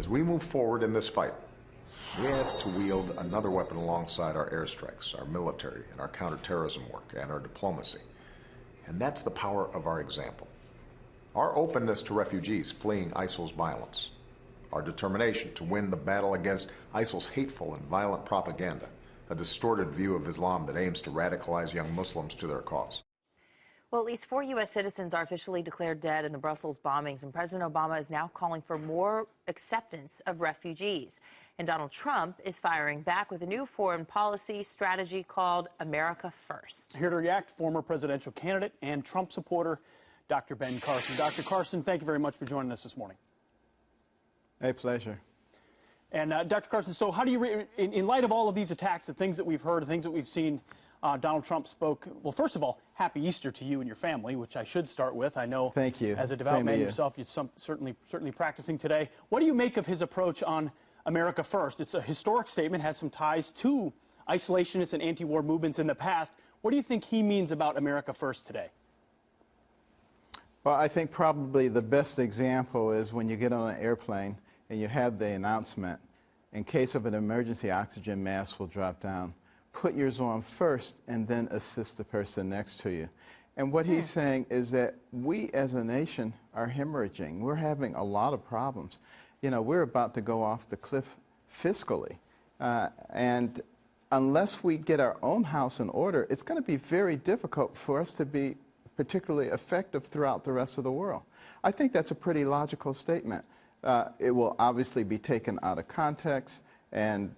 As we move forward in this fight, we have to wield another weapon alongside our airstrikes, our military, and our counterterrorism work, and our diplomacy. And that's the power of our example. Our openness to refugees fleeing ISIL's violence. Our determination to win the battle against ISIL's hateful and violent propaganda, a distorted view of Islam that aims to radicalize young Muslims to their cause. Well, at least 4 U.S. citizens are officially declared dead in the Brussels bombings, and President Obama is now calling for more acceptance of refugees. And Donald Trump is firing back with a new foreign policy strategy called America First. Here to react, former presidential candidate and Trump supporter, Dr. Ben Carson. Dr. Carson, thank you very much for joining us this morning. A pleasure. And Dr. Carson, so how do you, in light of all of these attacks, the things that we've heard, the things that we've seen, Donald Trump spoke, well, first of all, happy Easter to you and your family, which I should start with. I know thank you. As a devout man yourself, you're certainly practicing today. What do you make of his approach on America First? It's a historic statement, has some ties to isolationists and anti-war movements in the past. What do you think he means about America First today? Well, I think probably the best example is when you get on an airplane and you have the announcement, in case of an emergency, oxygen mask will drop down. Put yours on first and then assist the person next to you. And what he's saying is that we as a nation are hemorrhaging. We're having a lot of problems. You know, we're about to go off the cliff fiscally. And unless we get our own house in order, it's going to be very difficult for us to be particularly effective throughout the rest of the world. I think that's a pretty logical statement. It will obviously be taken out of context and,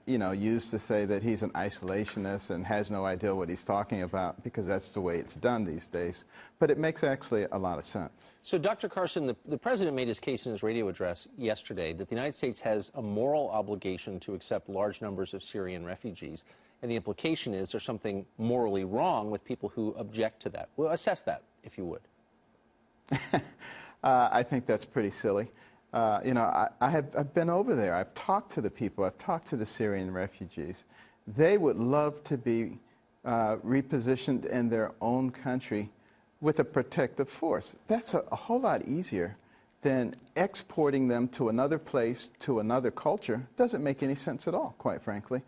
you know, used to say that he's an isolationist and has no idea what he's talking about, because that's the way it's done these days. But it makes actually a lot of sense. So, Dr. Carson, the president made his case in his radio address yesterday that the United States has a moral obligation to accept large numbers of Syrian refugees. And the implication is there's something morally wrong with people who object to that. Well, assess that, if you would. I think that's pretty silly. You know, I've been over there. I've talked to the people. I've talked to the Syrian refugees. They would love to be repositioned in their own country with a protective force. That's a whole lot easier than exporting them to another place, to another culture. Doesn't make any sense at all, quite frankly.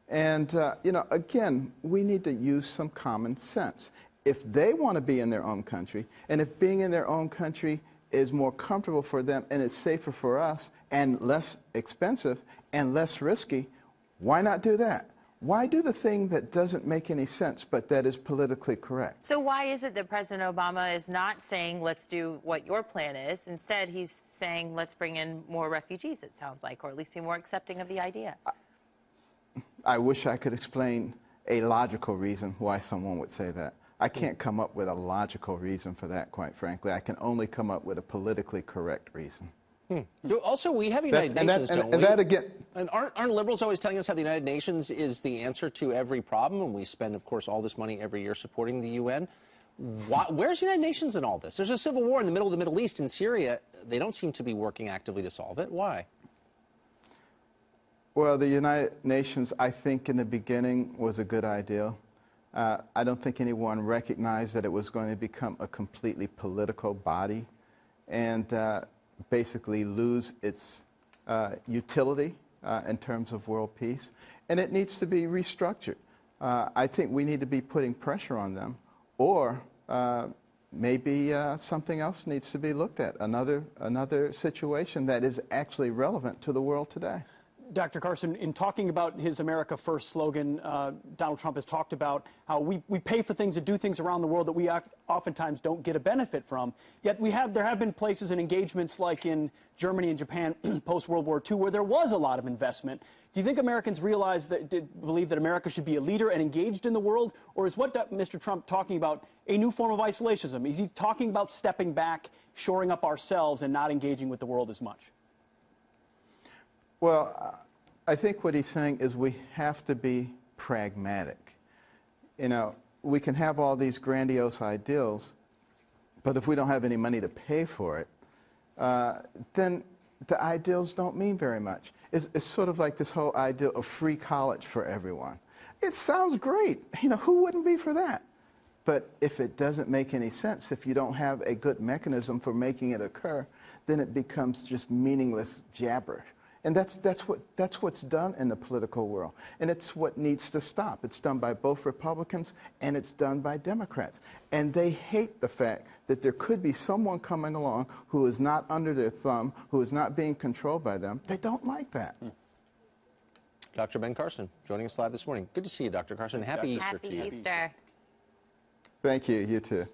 And, you know, again, we need to use some common sense. If they want to be in their own country, and if being in their own country is more comfortable for them and it's safer for us and less expensive and less risky, why not do that? Why do the thing that doesn't make any sense but that is politically correct? So why is it that President Obama is not saying let's do what your plan is? Instead, he's saying let's bring in more refugees, it sounds like, or at least be more accepting of the idea. I wish I could explain a logical reason why someone would say that. I can't come up with a logical reason for that, quite frankly. I can only come up with a politically correct reason. Also, we have United Nations, don't we? And that again... And aren't liberals always telling us how the United Nations is the answer to every problem, and we spend, of course, all this money every year supporting the UN? Where's the United Nations in all this? There's a civil war in the middle of the Middle East in Syria. They don't seem to be working actively to solve it. Why? Well, the United Nations, I think, in the beginning was a good idea. I don't think anyone recognized that it was going to become a completely political body and basically lose its utility in terms of world peace. And it needs to be restructured. I think we need to be putting pressure on them, or maybe something else needs to be looked at, another situation that is actually relevant to the world today. Dr. Carson, in talking about his America First slogan, Donald Trump has talked about how we pay for things and do things around the world that we oftentimes don't get a benefit from. Yet there have been places and engagements like in Germany and Japan post-World War II where there was a lot of investment. Do you think Americans believe that America should be a leader and engaged in the world? Or is what Mr. Trump talking about a new form of isolationism? Is he talking about stepping back, shoring up ourselves, and not engaging with the world as much? Well, I think what he's saying is we have to be pragmatic. You know, we can have all these grandiose ideals, but if we don't have any money to pay for it, then the ideals don't mean very much. It's sort of like this whole idea of free college for everyone. It sounds great. You know, who wouldn't be for that? But if it doesn't make any sense, if you don't have a good mechanism for making it occur, then it becomes just meaningless jabber. And that's what's done in the political world. And it's what needs to stop. It's done by both Republicans and it's done by Democrats. And they hate the fact that there could be someone coming along who is not under their thumb, who is not being controlled by them. They don't like that. Dr. Ben Carson joining us live this morning. Good to see you, Dr. Carson. Happy Easter to you. Happy Easter. Thank you. You too.